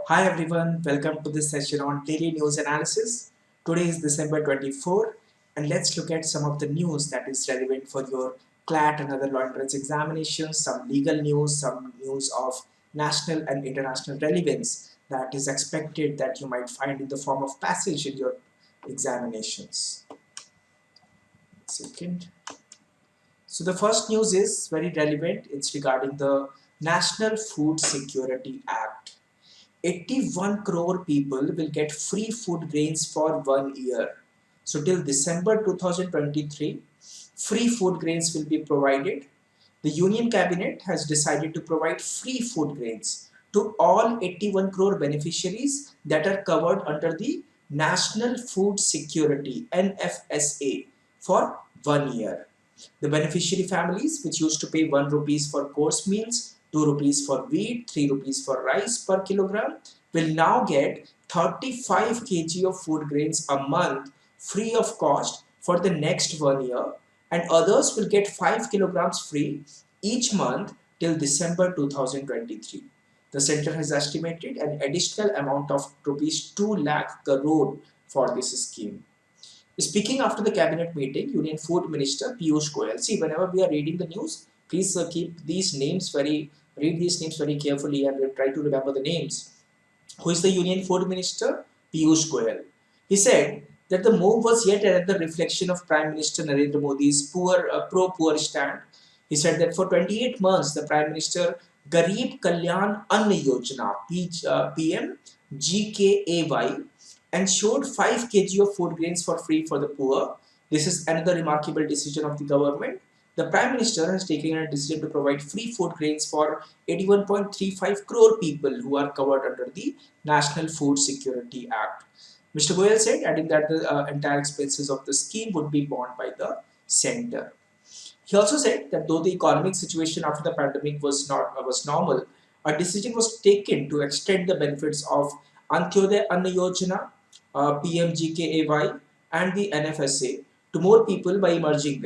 Hi everyone, welcome to this session on daily news analysis. Today is December 24 and let's look at some of the news that is relevant for your CLAT and other law entrance examinations, some legal news, some news of national and international relevance that is expected that you might find in the form of passage in your examinations. Second. So the first news is very relevant. It's regarding the National Food Security Act. 81 crore people will get free food grains for 1 year. So till December 2023, free food grains will be provided. The Union Cabinet has decided to provide free food grains to all 81 crore beneficiaries that are covered under the National Food Security (NFSA) for 1 year. The beneficiary families, which used to pay 1 rupees for course meals, 2 rupees for wheat, 3 rupees for rice per kilogram, will now get 35 kg of food grains a month free of cost for the next 1 year, and others will get 5 kilograms free each month till December 2023. The center has estimated an additional amount of rupees 2 lakh crore for this scheme. Speaking after the cabinet meeting, Union Food Minister Piyush Goyal. See, whenever we are reading the news, please read these names very carefully and try to remember the names. Who is the Union Food Minister? Piyush Goyal. He said that the move was yet another reflection of Prime Minister Narendra Modi's pro-poor stand. He said that for 28 months, the Prime Minister Garib Kalyan Anna Yojana (PM GKAY) ensured 5 kg of food grains for free for the poor. This is another remarkable decision of the government. The Prime Minister has taken a decision to provide free food grains for 81.35 crore people who are covered under the National Food Security Act. Mr. Goyal said, adding that the entire expenses of the scheme would be borne by the centre. He also said that though the economic situation after the pandemic was normal, a decision was taken to extend the benefits of Antyodaya Anna Yojana, PMGKAY, and the NFSA to more people by merging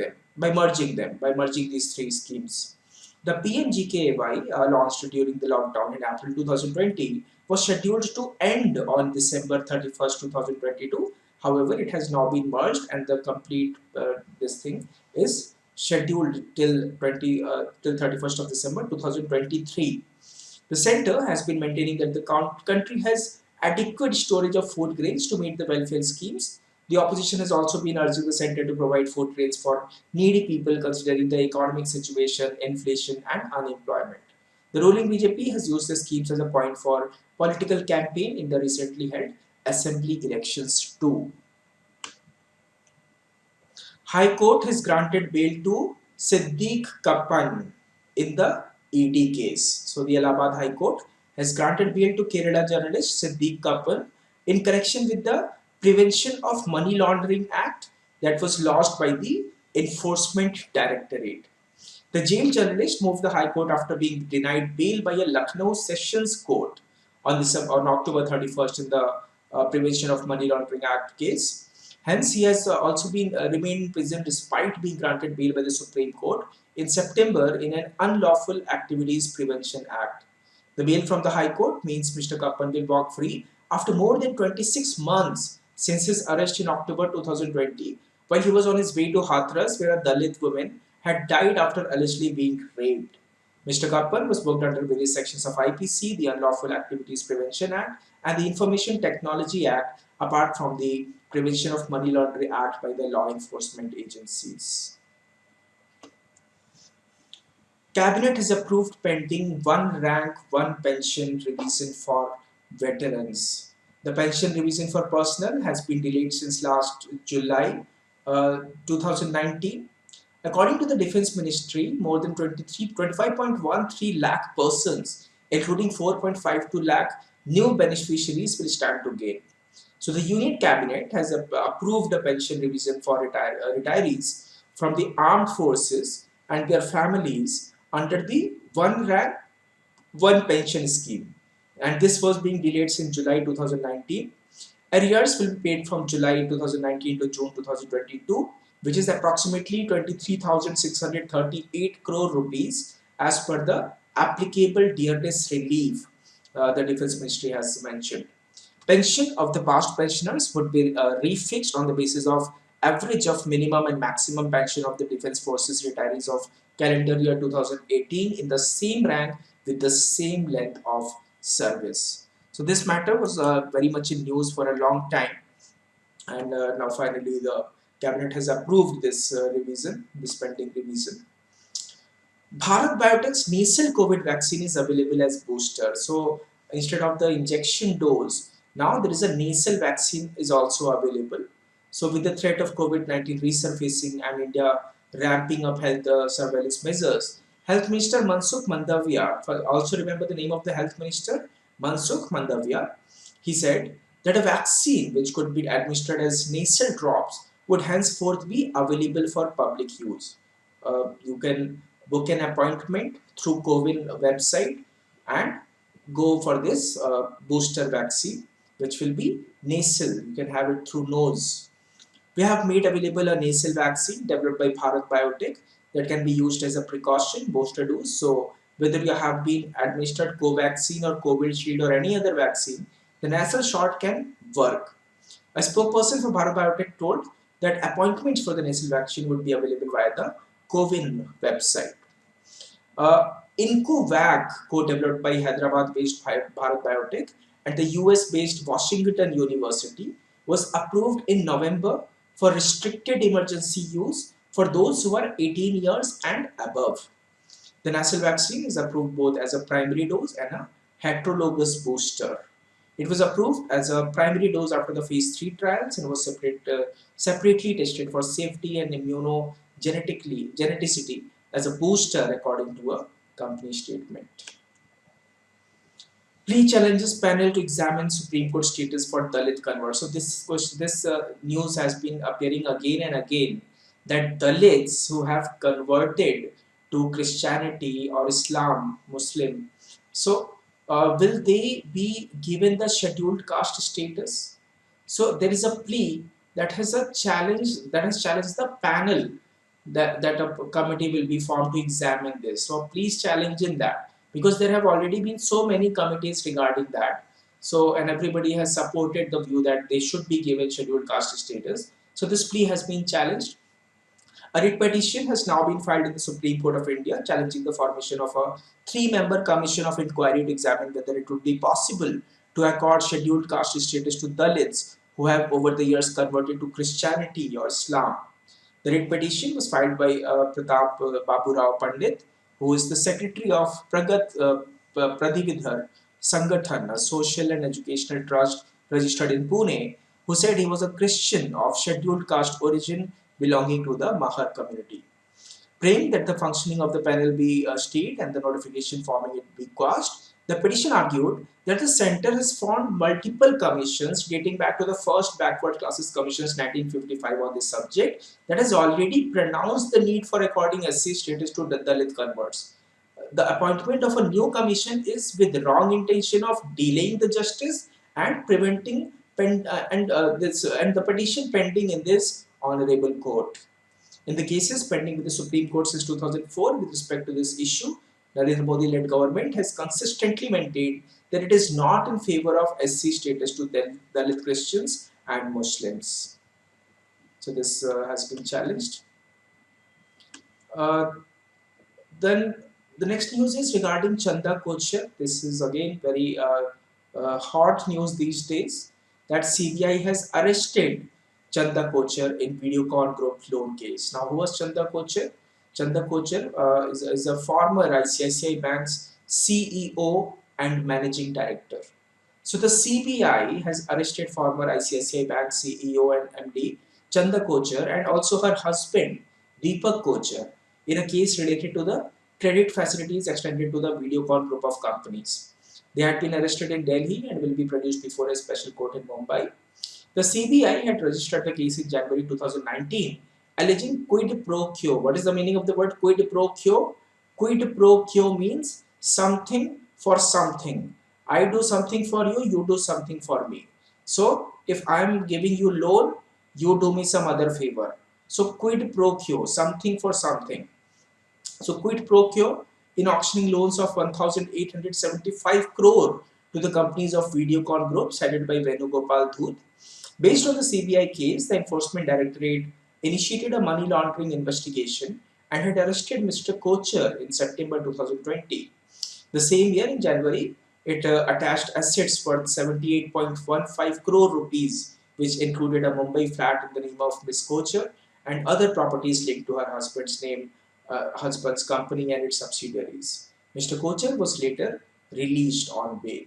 these three schemes. The PMGKAY, launched during the lockdown in April 2020, was scheduled to end on December 31st, 2022. However, it has now been merged, and the complete this thing is scheduled till 31st of December 2023. The center has been maintaining that the country has adequate storage of food grains to meet the welfare schemes. The opposition has also been urging the center to provide food grains for needy people considering the economic situation, inflation, and unemployment. The ruling BJP has used the schemes as a point for political campaign in the recently held assembly elections too. High Court has granted bail to Siddiq Kappan in the ED case. So the Allahabad High Court has granted bail to Kerala journalist Siddiq Kappan in connection with the Prevention of Money Laundering Act that was lodged by the Enforcement Directorate. The jail journalist moved the High Court after being denied bail by a Lucknow Sessions Court on October 31st in the Prevention of Money Laundering Act case. Hence, he has also been remained in prison despite being granted bail by the Supreme Court in September in an Unlawful Activities Prevention Act. The bail from the High Court means Mr. Kappan will walk free after more than 26 months since his arrest in October 2020, while he was on his way to Hathras, where a Dalit woman had died after allegedly being raped. Mr. Kappan was booked under various sections of IPC, the Unlawful Activities Prevention Act, and the Information Technology Act, apart from the Prevention of Money Laundering Act by the law enforcement agencies. Cabinet has approved pending one rank, one pension revision for veterans. The pension revision for personnel has been delayed since last July 2019. According to the Defence Ministry, more than 25.13 lakh persons, including 4.52 lakh new beneficiaries, will stand to gain. So the Union Cabinet has approved a pension revision for retirees from the armed forces and their families under the one rank, one pension scheme. And this was being delayed since July 2019. Arrears will be paid from July 2019 to June 2022, which is approximately 23,638 crore rupees as per the applicable dearness relief the Defense Ministry has mentioned. Pension of the past pensioners would be refixed on the basis of average of minimum and maximum pension of the Defense Forces retirees of calendar year 2018 in the same rank with the same length of service. So this matter was very much in news for a long time, and now finally the cabinet has approved this revision, this pending revision. Bharat Biotech's nasal COVID vaccine is available as booster. So instead of the injection dose, now there is a nasal vaccine is also available. So with the threat of COVID-19 resurfacing and India ramping up health surveillance measures, Health Minister Mansukh Mandavia, also remember the name of the Health Minister, Mansukh Mandavia, he said that a vaccine which could be administered as nasal drops would henceforth be available for public use. You can book an appointment through CoWIN website and go for this booster vaccine, which will be nasal. You can have it through nose. We have made available a nasal vaccine developed by Bharat Biotech that can be used as a precaution booster dose. So whether you have been administered Covaxin or Covishield or any other vaccine, the nasal shot can work. A spokesperson for Bharat Biotech told that appointments for the nasal vaccine would be available via the CoWIN website. Incovac, co-developed by Hyderabad-based Bharat Biotech and the US-based Washington University, was approved in November for restricted emergency use for those who are 18 years and above. The nasal vaccine is approved both as a primary dose and a heterologous booster. It was approved as a primary dose after the phase 3 trials and was separately tested for safety and immunogenicity as a booster according to a company statement. Plea challenges panel to examine Supreme Court status for Dalit converts. So this news has been appearing again and again that Dalits who have converted to Christianity or Islam, Muslim, so will they be given the scheduled caste status? So there is a plea that has a challenge that has challenged the panel that a committee will be formed to examine this. So please challenge in that, because there have already been so many committees regarding that. So and everybody has supported the view that they should be given scheduled caste status. So this plea has been challenged. A writ petition has now been filed in the Supreme Court of India challenging the formation of a three-member commission of inquiry to examine whether it would be possible to accord scheduled caste status to Dalits who have over the years converted to Christianity or Islam. The writ petition was filed by Pratap Babu Rao Pandit, who is the secretary of Pradhividhar Sangathan, a social and educational trust registered in Pune, who said he was a Christian of scheduled caste origin belonging to the Mahar community. Praying that the functioning of the panel be stayed and the notification forming it be quashed, the petition argued that the centre has formed multiple commissions dating back to the first Backward Classes Commission's 1955 on this subject that has already pronounced the need for according SC status to the Dalit converts. The appointment of a new commission is with the wrong intention of delaying the justice and preventing and the petition pending in this honorable court. In the cases pending with the Supreme Court since 2004 with respect to this issue, Narendra Modi-led government has consistently maintained that it is not in favor of SC status to Dalit Christians and Muslims. So this has been challenged. Then the next news is regarding Chanda Kocher. This is again very hot news these days, that CBI has arrested Chanda Kocher in Videocon group loan case. Now, who was Chanda Kocher? Chanda Kocher is a former ICICI Bank's CEO and Managing Director. So the CBI has arrested former ICICI Bank CEO and MD Chanda Kocher and also her husband Deepak Kocher in a case related to the credit facilities extended to the Videocon group of companies. They had been arrested in Delhi and will be produced before a special court in Mumbai. The CBI had registered the case in January 2019, alleging quid pro quo. What is the meaning of the word quid pro quo? Quid pro quo means something for something. I do something for you, you do something for me. So if I am giving you loan, you do me some other favor. So quid pro quo, something for something. So quid pro quo in auctioning loans of 1,875 crore to the companies of Videocon Group headed by Venugopal Dhut. Based on the CBI case, the Enforcement Directorate initiated a money laundering investigation and had arrested Mr. Kocher in September 2020. The same year, in January, it attached assets worth 78.15 crore rupees, which included a Mumbai flat in the name of Ms. Kocher and other properties linked to her husband's company and its subsidiaries. Mr. Kocher was later released on bail.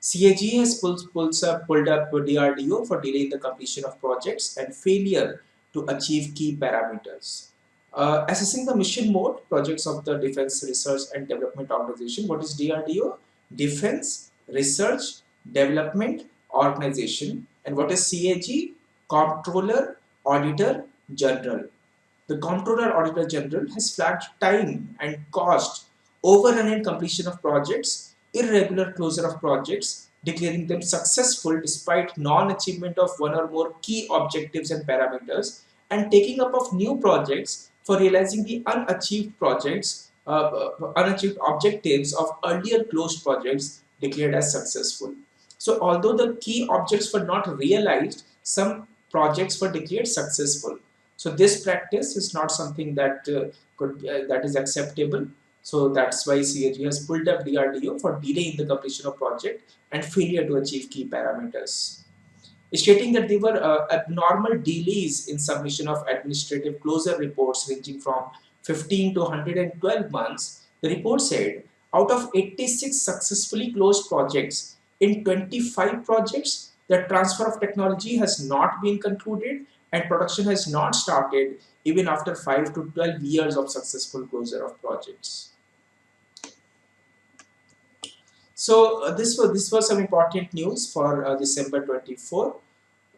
CAG has pulled up DRDO for delay in the completion of projects and failure to achieve key parameters. Assessing the mission mode projects of the Defense Research and Development Organization. What is DRDO? Defense Research Development Organization. And what is CAG? Comptroller Auditor General. The Comptroller Auditor General has flagged time and cost, overrun and completion of projects, irregular closure of projects, declaring them successful despite non-achievement of one or more key objectives and parameters, and taking up of new projects for realizing the unachieved objectives of earlier closed projects declared as successful. So, although the key objects were not realized, some projects were declared successful. So, this practice is not something that that is acceptable. So that's why CAG has pulled up DRDO for delay in the completion of project and failure to achieve key parameters. Stating that there were abnormal delays in submission of administrative closure reports ranging from 15 to 112 months, the report said out of 86 successfully closed projects, in 25 projects, the transfer of technology has not been concluded and production has not started even after 5 to 12 years of successful closure of projects. So this was some important news for December 24.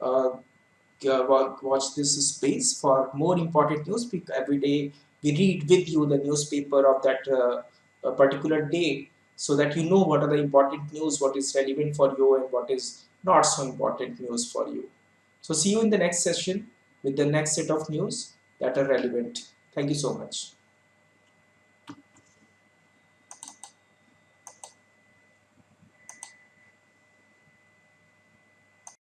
Watch this space for more important news. Every day we read with you the newspaper of that particular day, so that you know what are the important news, what is relevant for you, and what is not so important news for you. So see you in the next session with the next set of news that are relevant. Thank you so much.